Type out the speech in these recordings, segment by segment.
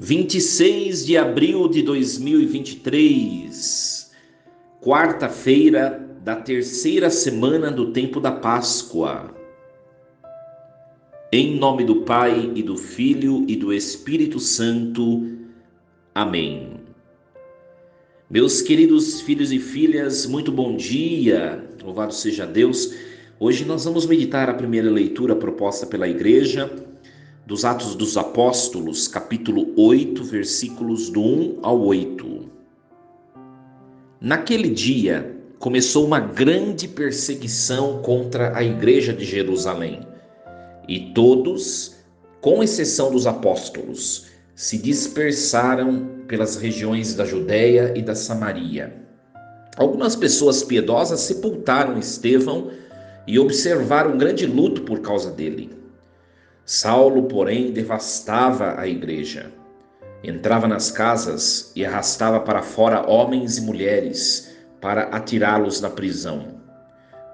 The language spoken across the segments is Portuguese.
26 de abril de 2023, quarta-feira da terceira semana do tempo da Páscoa. Em nome do Pai, e do Filho, e do Espírito Santo. Amém. Meus queridos filhos e filhas, muito bom dia, louvado seja Deus. Hoje nós vamos meditar a primeira leitura proposta pela Igreja, dos Atos dos Apóstolos, capítulo 8, versículos do 1 ao 8. Naquele dia, começou uma grande perseguição contra a Igreja de Jerusalém, e todos, com exceção dos apóstolos, se dispersaram pelas regiões da Judéia e da Samaria. Algumas pessoas piedosas sepultaram Estevão e observaram um grande luto por causa dele. Saulo, porém, devastava a igreja. Entrava nas casas e arrastava para fora homens e mulheres para atirá-los na prisão.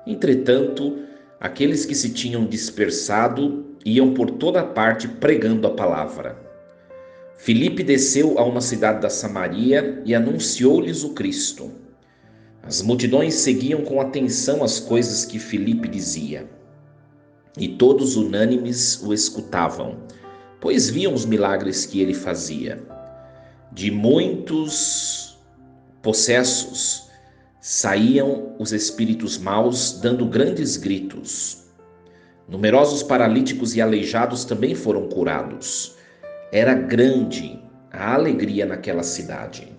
Entretanto, aqueles que se tinham dispersado iam por toda parte pregando a palavra. Filipe desceu a uma cidade da Samaria e anunciou-lhes o Cristo. As multidões seguiam com atenção as coisas que Filipe dizia. E todos unânimes o escutavam, pois viam os milagres que ele fazia. De muitos possessos saíam os espíritos maus, dando grandes gritos. Numerosos paralíticos e aleijados também foram curados. Era grande a alegria naquela cidade.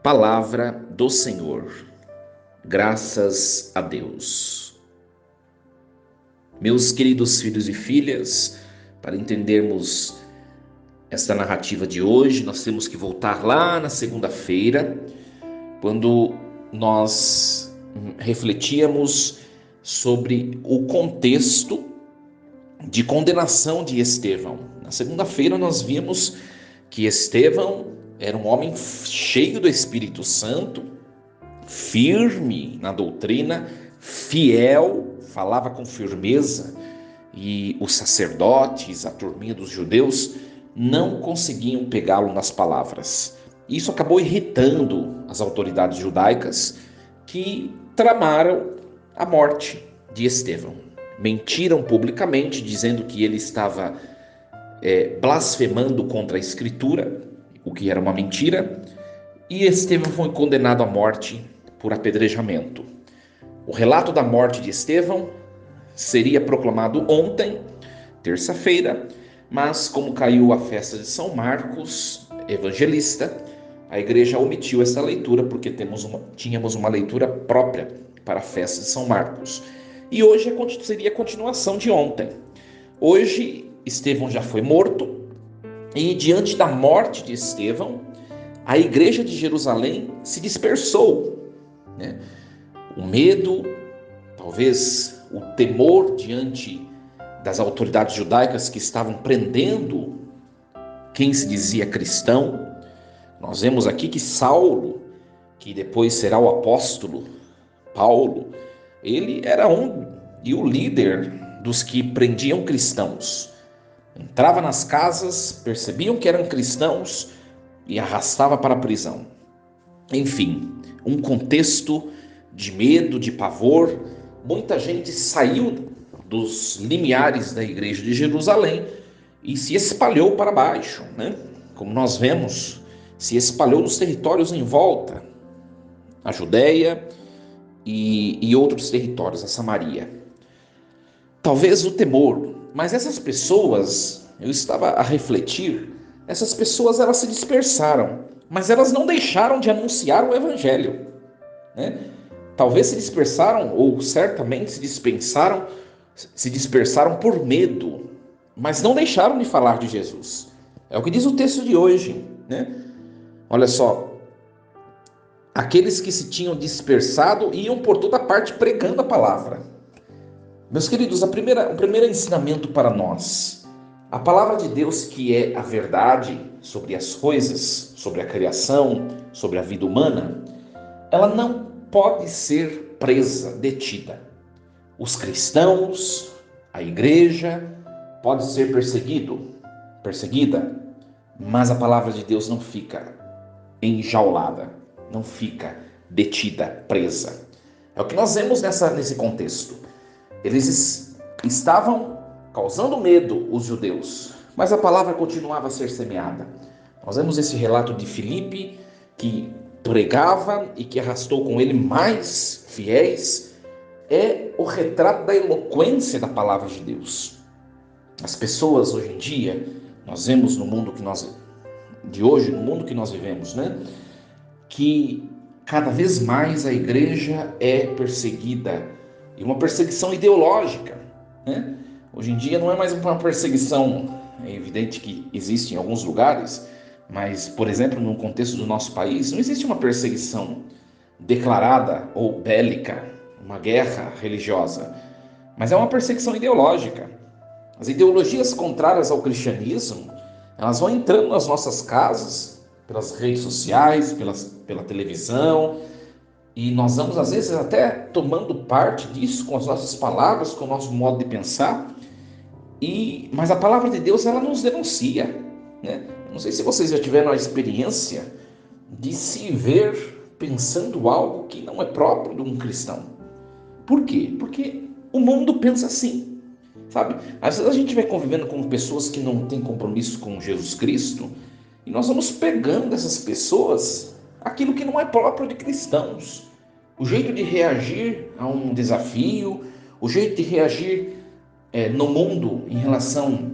Palavra do Senhor. Graças a Deus. Meus queridos filhos e filhas, para entendermos esta narrativa de hoje, nós temos que voltar lá na segunda-feira, quando nós refletíamos sobre o contexto de condenação de Estevão. Na segunda-feira nós vimos que Estevão era um homem cheio do Espírito Santo, firme na doutrina, fiel, falava com firmeza, e os sacerdotes, a turminha dos judeus, não conseguiam pegá-lo nas palavras. Isso acabou irritando as autoridades judaicas, que tramaram a morte de Estevão. Mentiram publicamente, dizendo que ele estava blasfemando contra a Escritura, o que era uma mentira, e Estevão foi condenado à morte por apedrejamento. O relato da morte de Estevão seria proclamado ontem, terça-feira, mas como caiu a festa de São Marcos, evangelista, a igreja omitiu essa leitura, porque tínhamos uma leitura própria para a festa de São Marcos. E hoje seria a continuação de ontem. Hoje, Estevão já foi morto, e diante da morte de Estevão, a igreja de Jerusalém se dispersou, né? O medo, talvez o temor diante das autoridades judaicas que estavam prendendo quem se dizia cristão. Nós vemos aqui que Saulo, que depois será o apóstolo Paulo, ele era o líder dos que prendiam cristãos. Entrava nas casas, percebiam que eram cristãos e arrastava para a prisão. Enfim, um contexto de medo, de pavor. Muita gente saiu dos limiares da igreja de Jerusalém e se espalhou para baixo, né? Como nós vemos, se espalhou nos territórios em volta, a Judéia e outros territórios, a Samaria. Talvez o temor, mas essas pessoas, eu estava a refletir, essas pessoas elas se dispersaram, mas elas não deixaram de anunciar o evangelho, né? Talvez se dispersaram, ou certamente se dispersaram por medo, mas não deixaram de falar de Jesus. É o que diz o texto de hoje, né? Olha só, aqueles que se tinham dispersado iam por toda parte pregando a palavra. Meus queridos, o primeiro ensinamento para nós, a palavra de Deus, que é a verdade sobre as coisas, sobre a criação, sobre a vida humana, ela não pode ser presa, detida. Os cristãos, a igreja, pode ser perseguida, mas a palavra de Deus não fica enjaulada, não fica detida, presa. É o que nós vemos nesse contexto. Eles estavam causando medo, os judeus, mas a palavra continuava a ser semeada. Nós vemos esse relato de Filipe, que pregava e que arrastou com ele mais fiéis. É o retrato da eloquência da palavra de Deus. As pessoas hoje em dia, nós vemos no mundo de hoje, no mundo que nós vivemos, né? Que cada vez mais a igreja é perseguida, e uma perseguição ideológica, né? Hoje em dia não é mais uma perseguição, é evidente que existe em alguns lugares, mas, por exemplo, no contexto do nosso país, não existe uma perseguição declarada ou bélica, uma guerra religiosa, mas é uma perseguição ideológica. As ideologias contrárias ao cristianismo, elas vão entrando nas nossas casas, pelas redes sociais, pela televisão, e nós vamos, às vezes, até tomando parte disso com as nossas palavras, com o nosso modo de pensar, mas a palavra de Deus, ela nos denuncia, né? Não sei se vocês já tiveram a experiência de se ver pensando algo que não é próprio de um cristão. Por quê? Porque o mundo pensa assim, sabe? Às vezes a gente vai convivendo com pessoas que não têm compromisso com Jesus Cristo e nós vamos pegando dessas pessoas aquilo que não é próprio de cristãos. O jeito de reagir a um desafio, o jeito de reagir no mundo em relação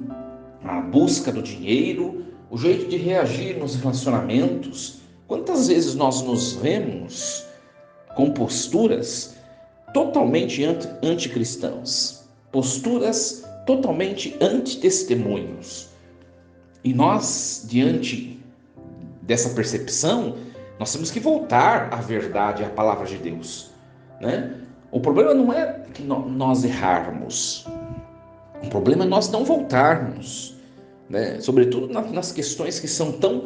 à busca do dinheiro, o jeito de reagir nos relacionamentos. Quantas vezes nós nos vemos com posturas totalmente anticristãs, posturas totalmente antitestemunhos. E nós, diante dessa percepção, nós temos que voltar à verdade, à palavra de Deus, né? O problema não é que nós errarmos, o problema é nós não voltarmos, né? Sobretudo nas questões que são tão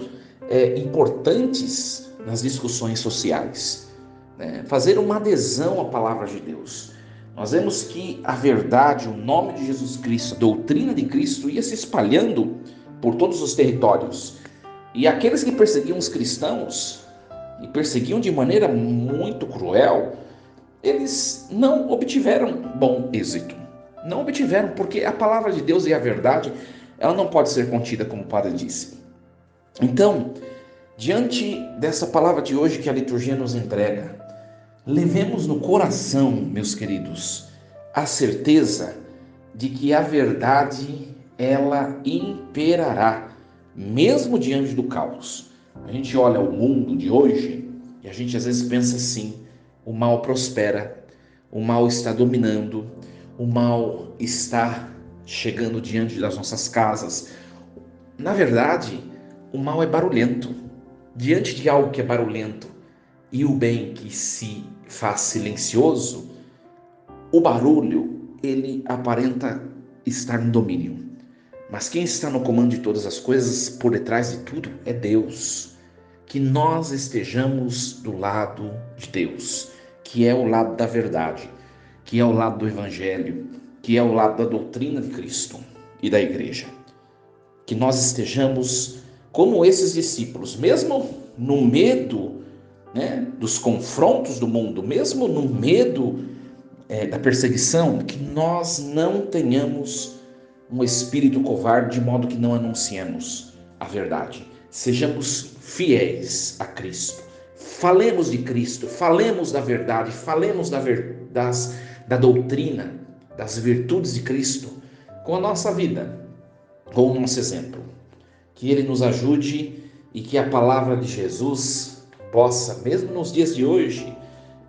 importantes nas discussões sociais, né? Fazer uma adesão à palavra de Deus. Nós vemos que a verdade, o nome de Jesus Cristo, a doutrina de Cristo ia se espalhando por todos os territórios. E aqueles que perseguiam os cristãos, e perseguiam de maneira muito cruel, eles não obtiveram bom êxito. Não obtiveram, porque a palavra de Deus e a verdade, ela não pode ser contida, como o padre disse. Então, diante dessa palavra de hoje que a liturgia nos entrega, levemos no coração, meus queridos, a certeza de que a verdade, ela imperará, mesmo diante do caos. A gente olha o mundo de hoje e a gente às vezes pensa assim: o mal prospera, o mal está dominando, o mal está chegando diante das nossas casas. Na verdade, o mal é barulhento. Diante de algo que é barulhento e o bem que se faz silencioso, o barulho, ele aparenta estar no domínio. Mas quem está no comando de todas as coisas, por detrás de tudo, é Deus. Que nós estejamos do lado de Deus, que é o lado da verdade, que é o lado do Evangelho, que é o lado da doutrina de Cristo e da Igreja. Que nós estejamos como esses discípulos, mesmo no medo, né, dos confrontos do mundo, mesmo no medo da perseguição, que nós não tenhamos um espírito covarde, de modo que não anunciemos a verdade. Sejamos fiéis a Cristo. Falemos de Cristo, falemos da verdade, falemos da doutrina, das virtudes de Cristo com a nossa vida, com o nosso exemplo. Que Ele nos ajude e que a palavra de Jesus possa, mesmo nos dias de hoje,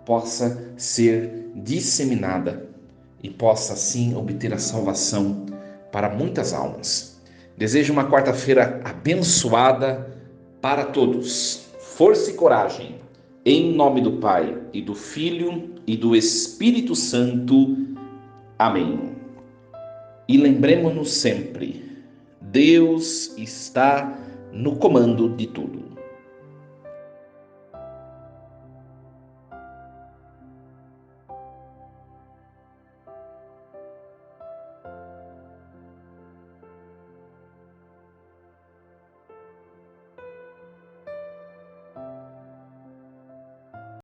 possa ser disseminada e possa assim obter a salvação para muitas almas. Desejo uma quarta-feira abençoada para todos. Força e coragem. Em nome do Pai, e do Filho, e do Espírito Santo. Amém. E lembremos-nos sempre, Deus está no comando de tudo.